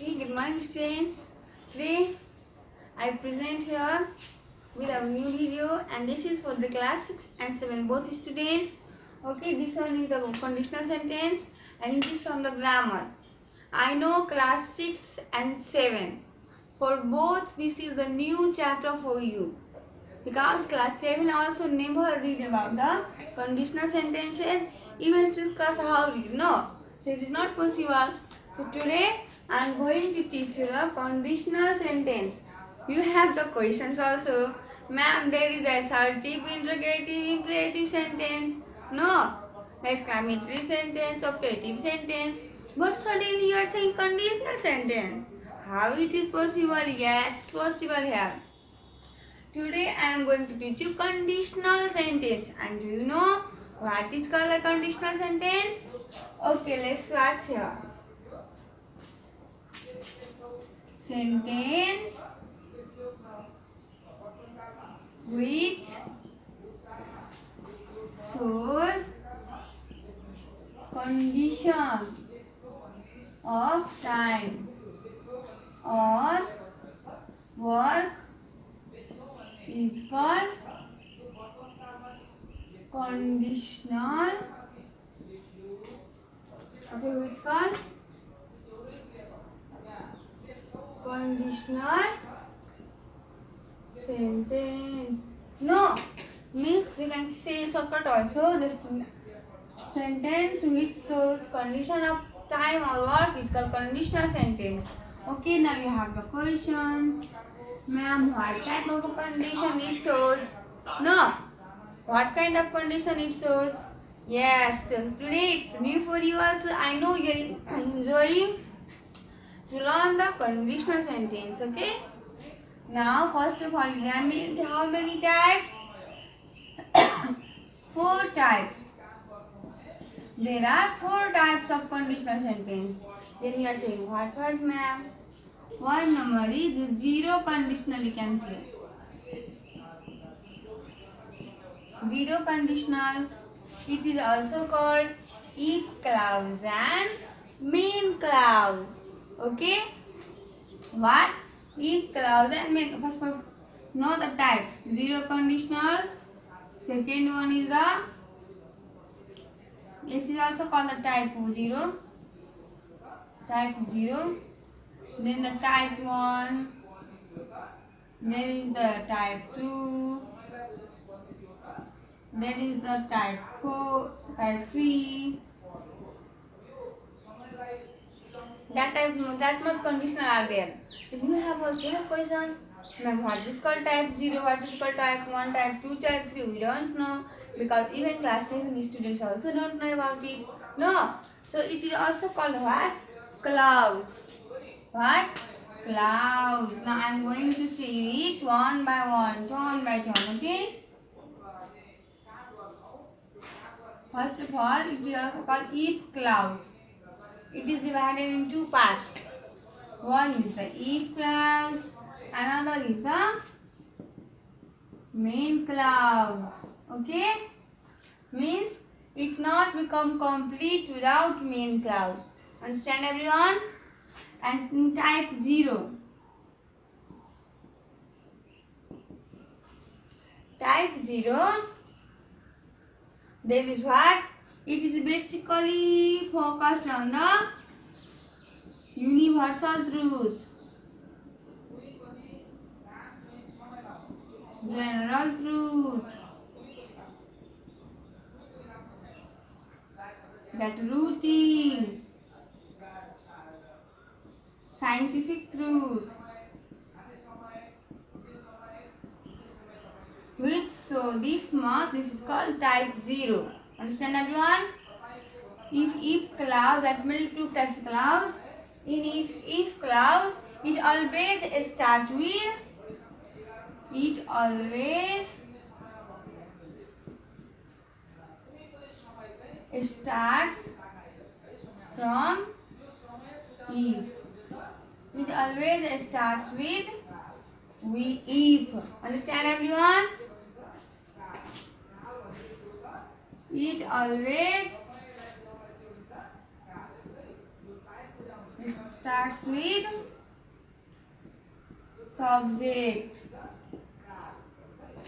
Okay, good morning students. Today I present here with our new video, and this is for the class 6 and 7 both students. Okay, this one is the conditional sentence and it is from the grammar. I know class 6 and 7. For both this is the new chapter for you. Because class 7 also never read about the conditional sentences, even discuss how read. No, so it is not possible. So today I am going to teach you the conditional sentence. You have the questions also. Ma'am, there is assertive, interrogative, imperative sentence. No, exclamatory sentence, operative sentence. But suddenly you are saying conditional sentence. How it is possible? Yes, possible here. Today I am going to teach you conditional sentence. And do you know what is called a conditional sentence? Okay, let's start here. Sentence which shows condition of time or work is called conditional. Okay, which called conditional sentence. No, means we can say shortcut also. This sentence which shows condition of time or work is called conditional sentence. Okay, now you have the questions. Ma'am, what type of condition it shows? No. What kind of condition it shows? Yes, today it's new for you also. I know you are enjoying to learn the conditional sentence. Okay. Now, first of all, there are how many types? 4 types. There are 4 types of conditional sentence. Then you are saying, what, ma'am? One number is zero conditional, you can say. Zero conditional. It is also called if clause and main clause. Okay? What? If clause and main. First, know the types. Zero conditional. Second one is the. It is also called the type 0. Type 0. Then the type 1. Then is the type 2. Then is the type 4, type 3. That much conditional are there. Then you have also a question. Ma'am, what is called type 0, what is called type 1, type 2, type 3? We don't know. Because even class 7 students also don't know about it. No. So it is also called what? Clause. What? Clause. Now I am going to say it one by one, turn by turn. Okay? First of all, it is also called if clause. It is divided in 2 parts. One is the if clause, another is the main clause. Okay? Means it not become complete without main clause. Understand everyone? And in type 0. Type 0, there is what? It is basically focused on the universal truth, general truth, that routine, scientific truth, which so this mark, this is called type 0. Understand everyone? If clause, that means 2 types of clause. In if clause, it always starts with, it always starts from if. It always starts with if. Understand everyone? It always starts with subject.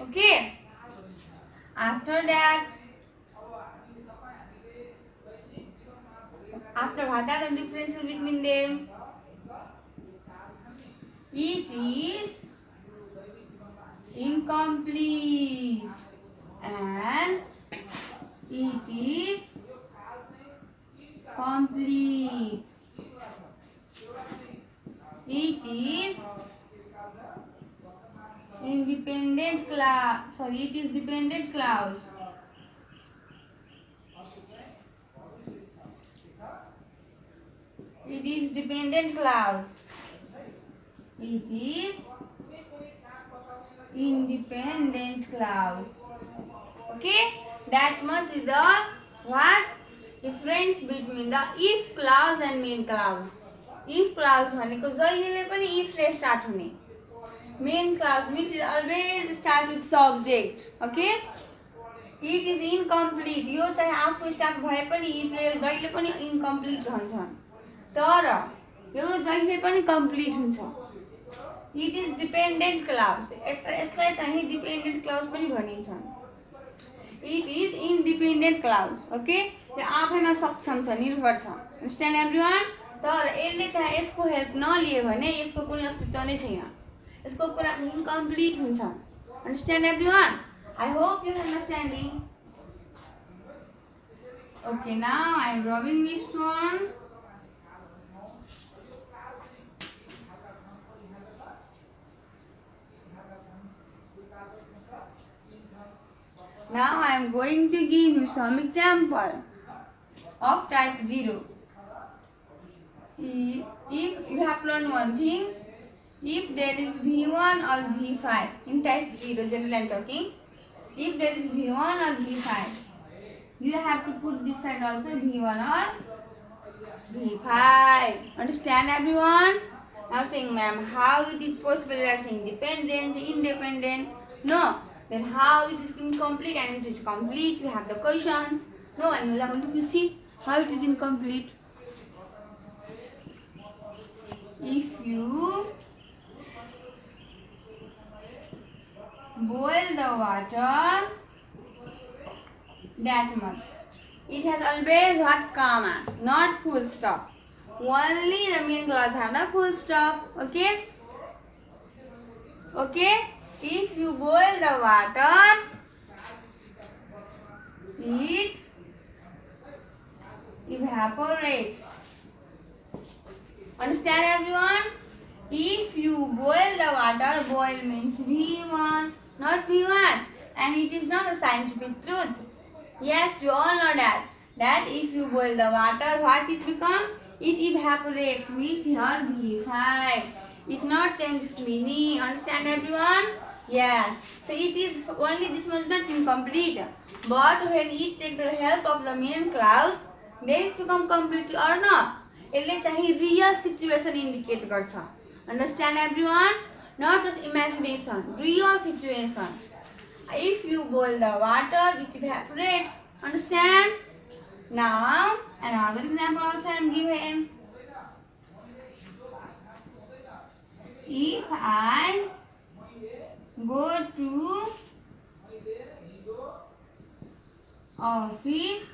Okay. After that, after what are the differences between them? It is incomplete and it is complete. It is independent clause. Sorry, it is dependent clause. It is dependent clause. It is independent clause. Okay, that much is the what difference between the if clause and main clause. If clause भनेको जहिले पनि if ले start हुने. Main clause means always start with subject. Okay, it is incomplete. यो चाहिँ आफू start भए पनि if ले जहिले पनि incomplete रहन्छ. तर यो जहिले पनि complete हुन्छ. It is dependent clause. यसलाई चाहिँ dependent clause पनि भनिन्छ. It is independent clause. Okay, यो आफैमा सक्षम छ, निर्भर छ. Understand everyone? तर यसले चाहिँ यसको हेल्प नलिए भने यसको कुनै अस्तित्व नै छैन. यसको कुरा incomplete हुन्छ. Understand everyone? I hope you are understanding. Okay, now I am drawing this one. Now I am going to give you some example of type 0. If you have learned one thing, if there is V1 or V5 in type 0, generally I am talking, if there is V1 or V5, you have to put this side also V1 or V5. Understand everyone? Now saying, ma'am, how it is possible? You are saying dependent, independent. No. Then how it is incomplete and it is complete? We have the questions. No, and we are going to see how it is incomplete. If you boil the water that much, it has always what comma, not full stop. Only the main clause have the full stop. Okay? Okay? If you boil the water, it evaporates. Understand everyone? If you boil the water, boil means V1, not V1. And it is not a scientific truth. Yes, you all know that. That if you boil the water, what it becomes? It evaporates, means here V5. It not changes meaning. Understand everyone? Yes. So it is only this much not incomplete. But when it take the help of the main clause, then it become complete or not. यसले चाहिँ real situation indicate गर्छ. Understand everyone? Not just imagination. Real situation. If you boil the water, it evaporates. Understand? Now another example also I am giving. If I go to office,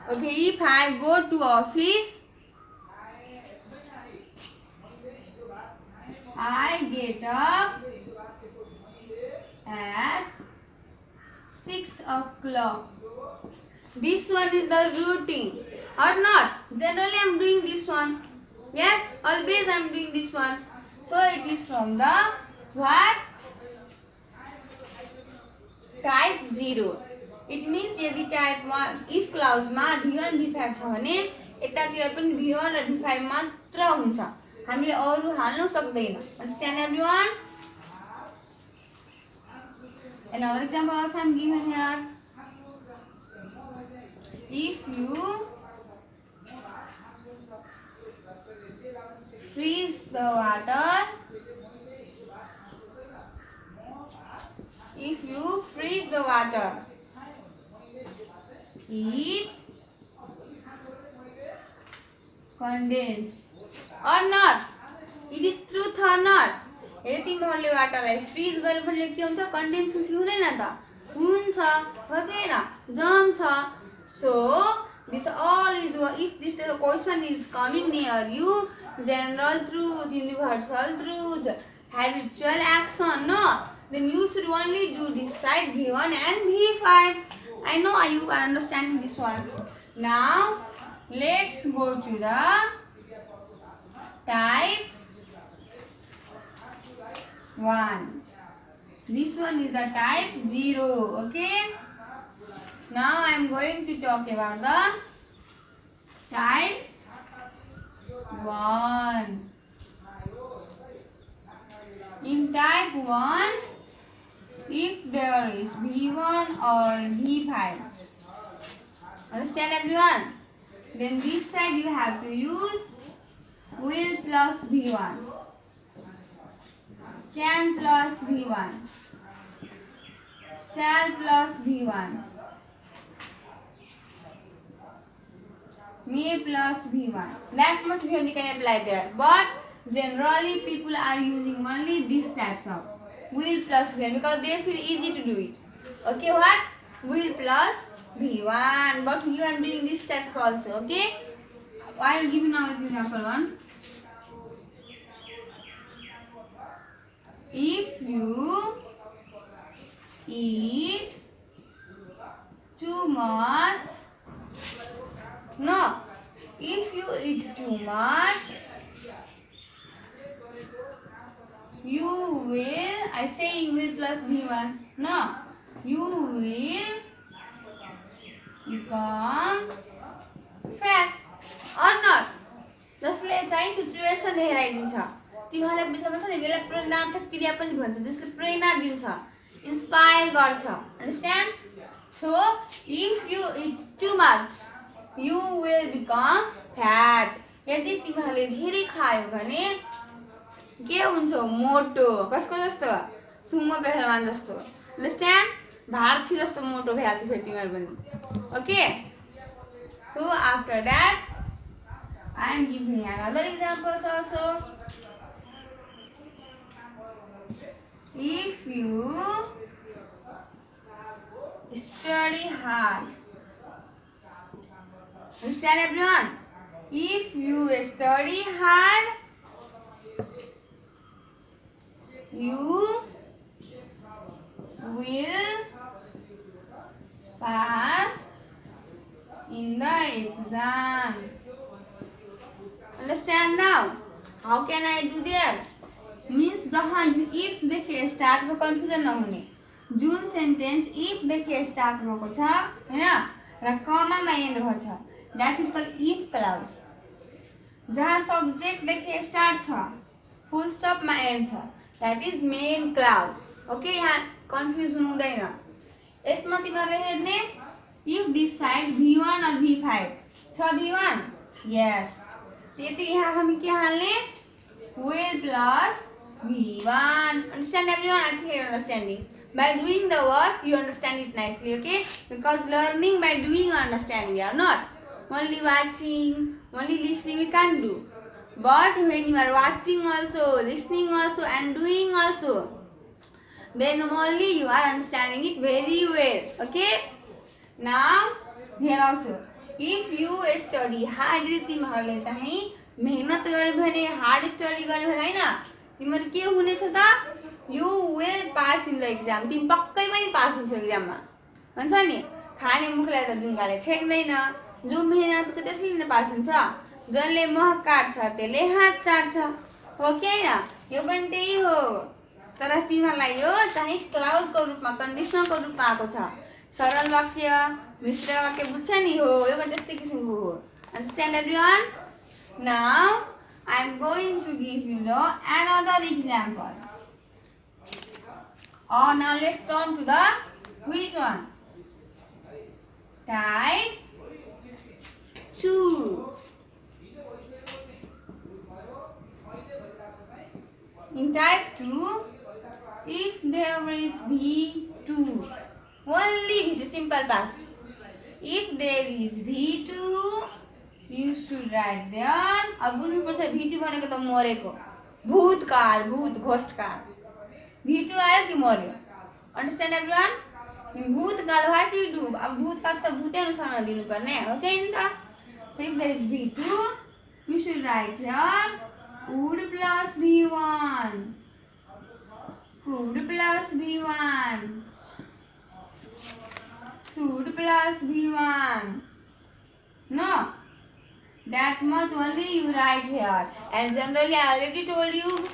okay, if I go to office, I get up at 6 o'clock. This one is the routine or not? Generally I am doing this one. Yes, always I am doing this one. So it is from the what? Type 0. It means यदि type 1 if clause मा V1 V5 छ भने यतातिर पनि V1 र V5 मात्र हुन्छ. हामीले अरु हाल्न सक्दैन. Understand everyone? Another example also I am given here. If you freeze the water, if you freeze the water, it condenses. or not? It is truth or not? यदि तिमीहरूले वाटरलाई फ्रिज गर्यो भने के हुन्छ? कन्डेन्स हुन्छ कि हुँदैन त? हुन्छ, हो कि हैन? जम्छ. So this all is, if this question is coming near you, general truth, universal truth, habitual action, no, then you should only do this side V1 and V5. I know you are understanding this one. Now let's go to the type 1. This one is the type 0. Okay. Now I am going to talk about the type 1. In type 1, if there is V1 or V5, understand everyone? Then this side you have to use will plus V1, can plus V1, shall plus V1, may plus V1. That much we only can apply there. But generally people are using only these types of will plus V1 because they feel easy to do it. Okay, what? Will plus V1. But you are doing this types also. Okay. I will give you now example 1. If you eat too much, no, if you eat too much, you will, I say will plus V1, no, you will become fat or not. जसले चाहिँ situation हेराइदिन्छ. तिमीहरूलाई बिचमा भन्छ नि यसलाई प्रेरणात्मक क्रिया पनि भन्छ, जसले प्रेरणा दिन्छ, इन्स्पायर गर्छ. Understand? So if you eat too much, you will become fat. यदि तिमीहरूले धेरै खायो भने के हुन्छ? मोटो. कसको जस्तो? सुमो पहलवान जस्तो. Understand? भारती जस्तो मोटो भइहाल्छ फेरि तिमीहरू पनि. Okay? So after that I am giving another examples also. If you study hard, understand everyone? If you study hard, you will pass in the exam. Understand now? How can I do there? Means जहाँ if देखिए start में confusion नहुने. जुन sentence if देखिए start भएको छ, हैन? र comma मा end भएको छ. That is called if clause. जहाँ subject देखिए start छ, full stop मा end छ. That is main clause. Okay, यहाँ confusion हुँदैन. यसमा तिमीहरूले हेर्ने if this side V1 or V5 छ V1. Yes. त्यति यहाँ हामी के हाल्ने? Will plus V1. Understand everyone? I think you are understanding. By doing the work, you understand it nicely, okay? Because learning by doing you understand, we are not. Only watching, only listening we can't do. But when you are watching also, listening also and doing also, then only you are understanding it very well, okay? Now, here also. If you study hard, तिमीहरूले चाहिँ मेहनत गर्यो भने, hard study गर्यो भने हैन, तिमीहरू के हुनेछ त? You will pass in the exam. तिमी पक्कै पनि पास हुन्छ एक्जाममा. भन्छ नि, खाने मुखलाई त जुङ्गाले छेक्दैन. जो मेहनत छ त्यसले नै पास हुन्छ. जसले मह काट्छ त्यसले हात चाट्छ. हो कि हैन? यो पनि त्यही हो. तर तिमीहरूलाई यो चाहिँ क्लाउजको रूपमा, कन्डिसनलको रूपमा आएको छ. सरल वाक्य, मिश्र वाक्य बुझ्छ नि हो. यो पनि त्यस्तै किसिमको हो. Understand everyone? Now I am going to give you another example. Oh, now let's turn to the which one? Type 2. In type 2, if there is V2, only V2, simple past. If there is V2, You should write there. अब बुझ्नुपर्छ V2 भनेको त मरेको भूतकाल भूत घोष्टकाल V2 आयो कि मर्यो Understand everyone? In भूतकाल what you do? अब भूतकाल त भूतै अनुसार दिनुपर्ने ओके नि त So if there is V2 you should write here would plus V1 could plus V1 should plus V1 No That much only you write here. And generally, I already told you,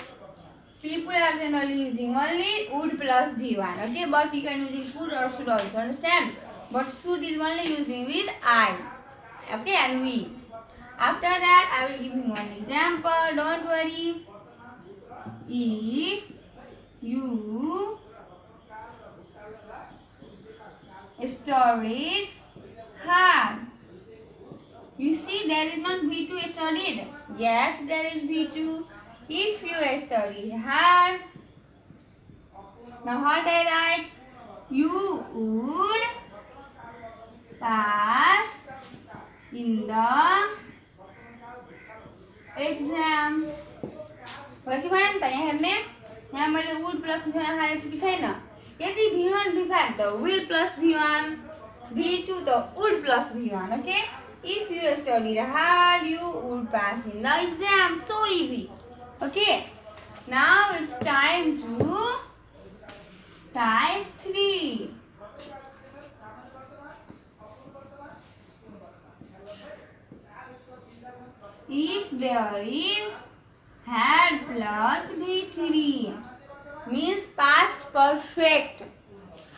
people are generally using only would plus V1. Okay, but you can use could or should also. Understand? But should is only using with I. Okay, and we. After that, I will give you one example. Don't worry. If you studied hard. You see, there is not V2 studied. Yes, there is V2. If you study hard. Now what I write? You would pass in the exam. बाकी भयो नि त यहाँ हेर्ने यहाँ मैले would plus V1 हालेको छु कि छैन यदि V1 V5 त will plus V1 V2 त would plus V1 okay If you studied hard, you would pass in the exam. So easy. Okay. Now it's time to type 3. If there is had plus V3 means past perfect.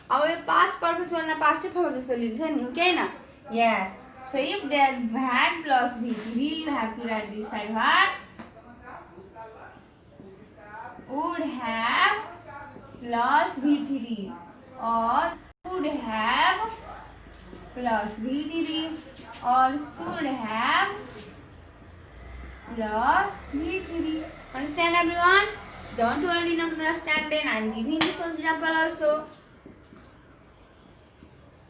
अब यो past perfect भन्दा past perfect जस्तो लिन्छ नि हो कि हैन? Yes. So if there had plus V3, you have to write this side what? Would have plus V3 or would have plus V3 or should have plus V3. Understand everyone? Don't worry not understand then I am giving this one example also.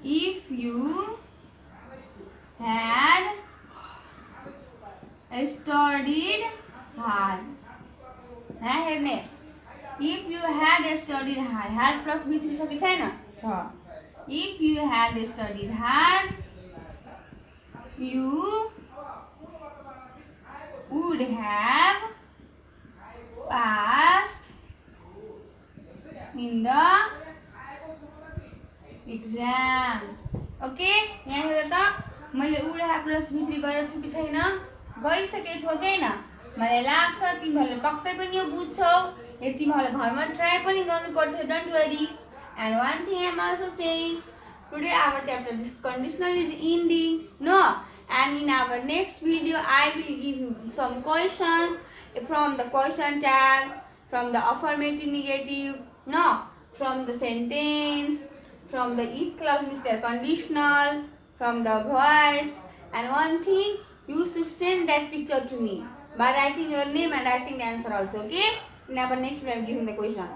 If you had studied hard. If you had studied hard, had plus B3 छ कि छैन? छ. If you had studied hard, you would have passed in the exam. Okay? यहाँ हेर त मैले would have plus V3 गरेको छु कि छैन गरिसकेको छु हैन मलाई लाग्छ तिमीहरुले पक्कै पनि यो बुझ्छौ यदि तिमीहरुले घरमा ट्राई पनि गर्नुपर्छ don't worry and one thing I am also saying today our chapter this conditional is ending no and in our next video I will give you some questions from the question tag from the affirmative negative no from the sentence from the if clause means their conditional from the voice and one thing you should send that picture to me by writing your name and writing the answer also okay in our next video I am giving the question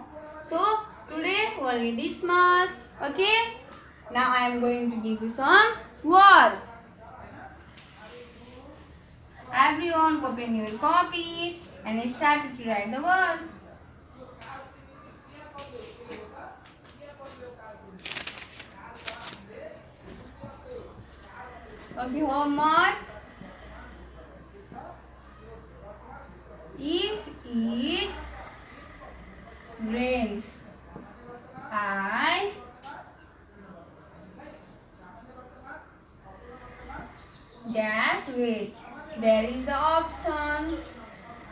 so today only this much okay now I am going to give you some word everyone open your copy and start to write the word okay homework if it rains I dash wait there is the option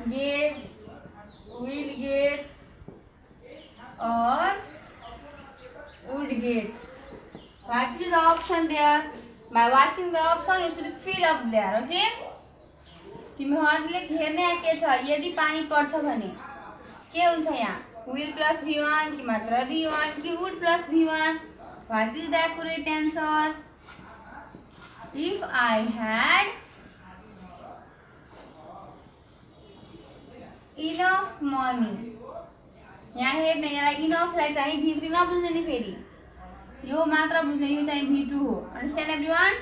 get will get or would get what is the option there by watching the option you should fill up there okay तिमीहरुले हेर्ने के छ यदि पानी पर्छ भने के हुन्छ यहाँ will plus v1 कि मात्र v1 कि would plus v1 what is the accurate answer if I had enough money यहाँ हेर्ने यसलाई enough लाई चाहिँ v3 नबुझ्ने नि फेरि यो मात्र बुझ्ने यो चाहिँ v2 हो understand everyone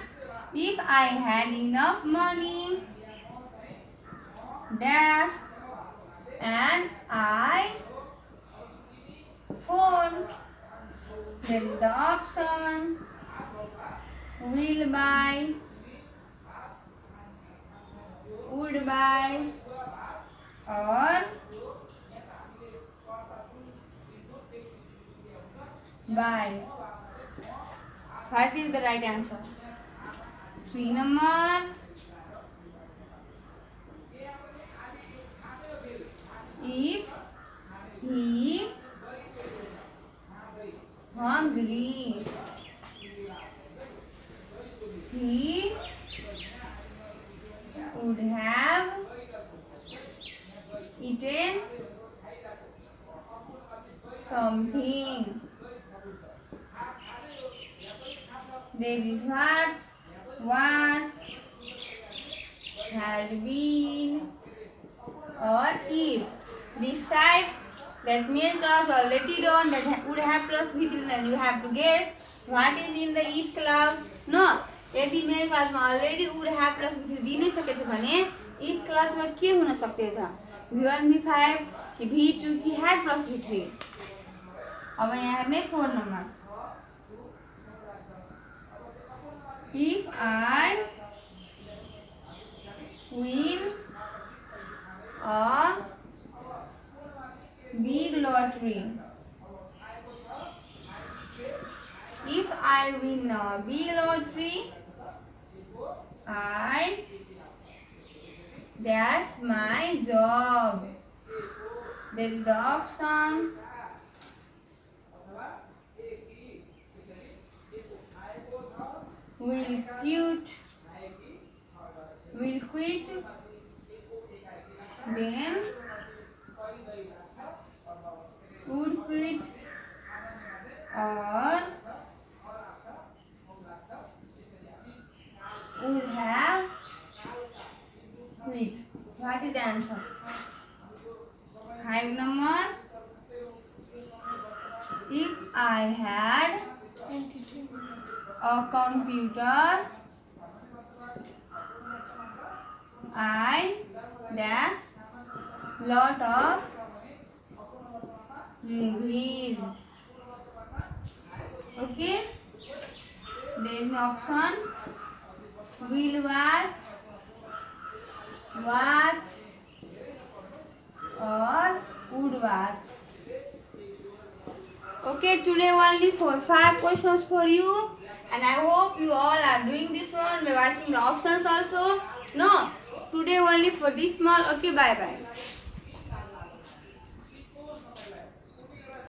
if I had enough money dash and I phone. Then the option will buy, would buy, or buy. What is the right answer? 3 number. If he hungry, he would have eaten something. There is what, was, had been, or is. Decide that main clause already done, that would have plus V3, and you have to guess what is in the if clause. No, यदि main class में already would have plus V3 दी नहीं सके भने if class में के हुन सक्ते छ V1 V5 कि V2 कि had प्लस V3. अब यहाँ हेर्ने 4 number. If I win a big lottery, if I win a big lottery, I that's my job. There is the option will quit, then would quit, or would have quit. What is the answer? 5 number. If I had a computer, I dash lot of movies. Okay, there is an option will watch, or would watch. Okay, today only for 5 questions for you, and I hope you all are doing this one by watching the options also. No, today only for this small. Okay, bye bye.